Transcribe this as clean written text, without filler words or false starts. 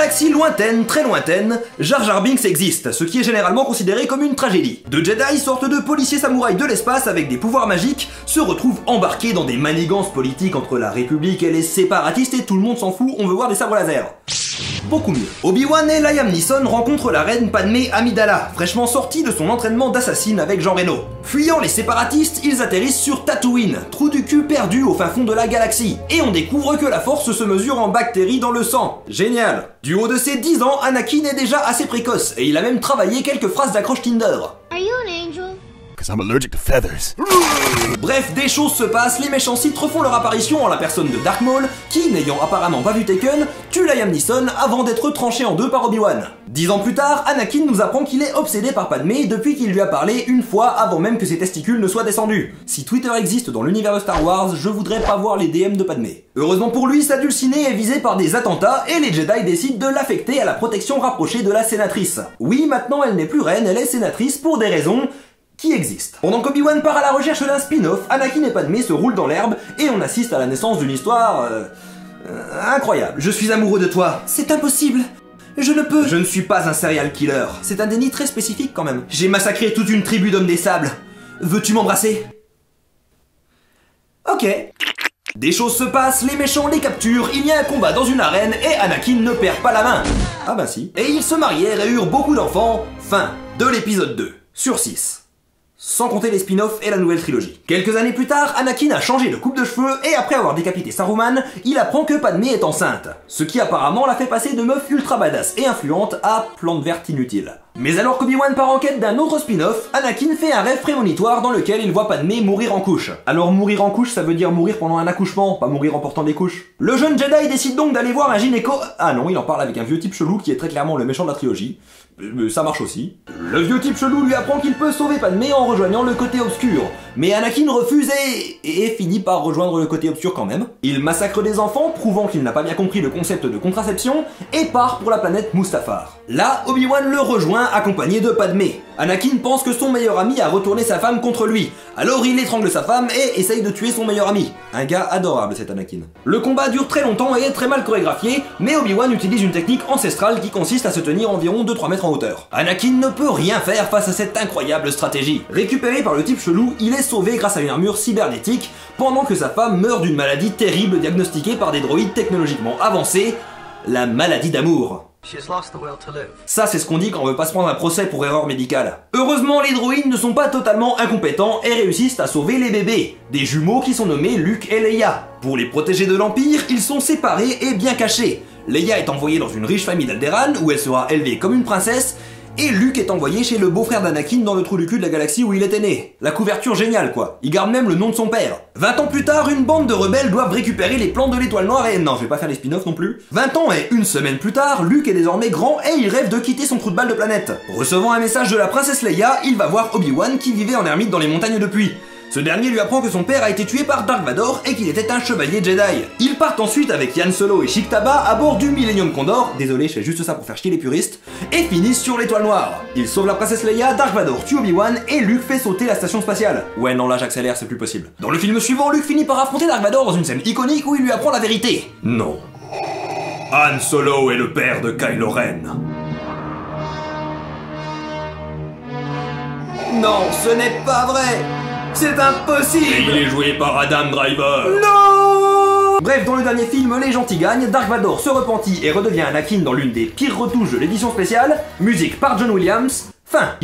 galaxie lointaine, très lointaine, Jar Jar Binks existe, ce qui est généralement considéré comme une tragédie. Deux Jedi, sorte de policiers samouraïs de l'espace avec des pouvoirs magiques, se retrouvent embarqués dans des manigances politiques entre la République et les séparatistes et tout le monde s'en fout, on veut voir des sabres laser. Beaucoup mieux. Obi-Wan et Liam Neeson rencontrent la reine Padmé Amidala, fraîchement sortie de son entraînement d'assassine avec Jean Reno. Fuyant les séparatistes, ils atterrissent sur Tatooine, trou du cul perdu au fin fond de la galaxie, et on découvre que la force se mesure en bactéries dans le sang. Génial. Du haut de ses 10 ans, Anakin est déjà assez précoce, et il a même travaillé quelques phrases d'accroche Tinder. Are you an angel? Because I'm allergic to feathers. Bref, des choses se passent, les méchants Sith refont leur apparition en la personne de Darth Maul, qui, n'ayant apparemment pas vu Taken, tue Liam Neeson avant d'être tranché en deux par Obi-Wan. 10 ans plus tard, Anakin nous apprend qu'il est obsédé par Padmé depuis qu'il lui a parlé une fois avant même que ses testicules ne soient descendus. Si Twitter existe dans l'univers de Star Wars, je voudrais pas voir les DM de Padmé. Heureusement pour lui, sa dulcinée est visée par des attentats et les Jedi décident de l'affecter à la protection rapprochée de la sénatrice. Oui, maintenant elle n'est plus reine, elle est sénatrice pour des raisons qui existe. Pendant qu'Obi-Wan part à la recherche d'un spin-off, Anakin et Padmé se roulent dans l'herbe et on assiste à la naissance d'une histoire... incroyable. Je suis amoureux de toi. C'est impossible. Je ne peux. Je ne suis pas un serial killer. C'est un déni très spécifique quand même. J'ai massacré toute une tribu d'hommes des sables. Veux-tu m'embrasser? Ok. Des choses se passent, les méchants les capturent, il y a un combat dans une arène et Anakin ne perd pas la main. Ah bah si. Et ils se marièrent et eurent beaucoup d'enfants. Fin de l'épisode 2 sur 6. Sans compter les spin-offs et la nouvelle trilogie. Quelques années plus tard, Anakin a changé de coupe de cheveux et après avoir décapité Saruman, il apprend que Padmé est enceinte. Ce qui apparemment l'a fait passer de meuf ultra badass et influente à plante verte inutile. Mais alors qu'Obi-Wan part en quête d'un autre spin-off, Anakin fait un rêve prémonitoire dans lequel il voit Padmé mourir en couche. Alors mourir en couche, ça veut dire mourir pendant un accouchement, pas mourir en portant des couches. Le jeune Jedi décide donc d'aller voir un gynéco... Ah non, il en parle avec un vieux type chelou qui est très clairement le méchant de la trilogie. Ça marche aussi. Le vieux type chelou lui apprend qu'il peut sauver Padmé en rejoignant le côté obscur. Mais Anakin refuse et finit par rejoindre le côté obscur quand même. Il massacre des enfants, prouvant qu'il n'a pas bien compris le concept de contraception, et part pour la planète Mustafar. Là, Obi-Wan le rejoint accompagné de Padmé. Anakin pense que son meilleur ami a retourné sa femme contre lui. Alors il étrangle sa femme et essaye de tuer son meilleur ami. Un gars adorable cet Anakin. Le combat dure très longtemps et est très mal chorégraphié, mais Obi-Wan utilise une technique ancestrale qui consiste à se tenir environ 2-3 mètres en hauteur. Anakin ne peut rien faire face à cette incroyable stratégie. Récupéré par le type chelou, il est sauvé grâce à une armure cybernétique, pendant que sa femme meurt d'une maladie terrible diagnostiquée par des droïdes technologiquement avancés, la maladie d'amour. Ça c'est ce qu'on dit quand on veut pas se prendre un procès pour erreur médicale. Heureusement les droïdes ne sont pas totalement incompétents et réussissent à sauver les bébés, des jumeaux qui sont nommés Luke et Leia. Pour les protéger de l'Empire, ils sont séparés et bien cachés. Leia est envoyée dans une riche famille d'Alderaan où elle sera élevée comme une princesse, et Luke est envoyé chez le beau-frère d'Anakin dans le trou du cul de la galaxie où il était né. La couverture géniale quoi, il garde même le nom de son père. 20 ans plus tard, une bande de rebelles doivent récupérer les plans de l'étoile noire et... Non, je vais pas faire les spin-offs non plus. 20 ans et une semaine plus tard, Luke est désormais grand et il rêve de quitter son trou de balle de planète. Recevant un message de la princesse Leia, il va voir Obi-Wan qui vivait en ermite dans les montagnes depuis. Ce dernier lui apprend que son père a été tué par Dark Vador et qu'il était un chevalier Jedi. Ils partent ensuite avec Han Solo et Chic Taba à bord du Millennium Condor, désolé je fais juste ça pour faire chier les puristes, et finissent sur l'étoile noire. Ils sauvent la princesse Leia, Dark Vador tue Obi-Wan et Luke fait sauter la station spatiale. Ouais non là j'accélère, c'est plus possible. Dans le film suivant, Luke finit par affronter Dark Vador dans une scène iconique où il lui apprend la vérité. Non. Han Solo est le père de Kylo Ren. Non, ce n'est pas vrai. C'est impossible! Et il est joué par Adam Driver! Non! Bref, dans le dernier film, les gentils gagnent, Dark Vador se repentit et redevient Anakin dans l'une des pires retouches de l'édition spéciale, musique par John Williams, fin!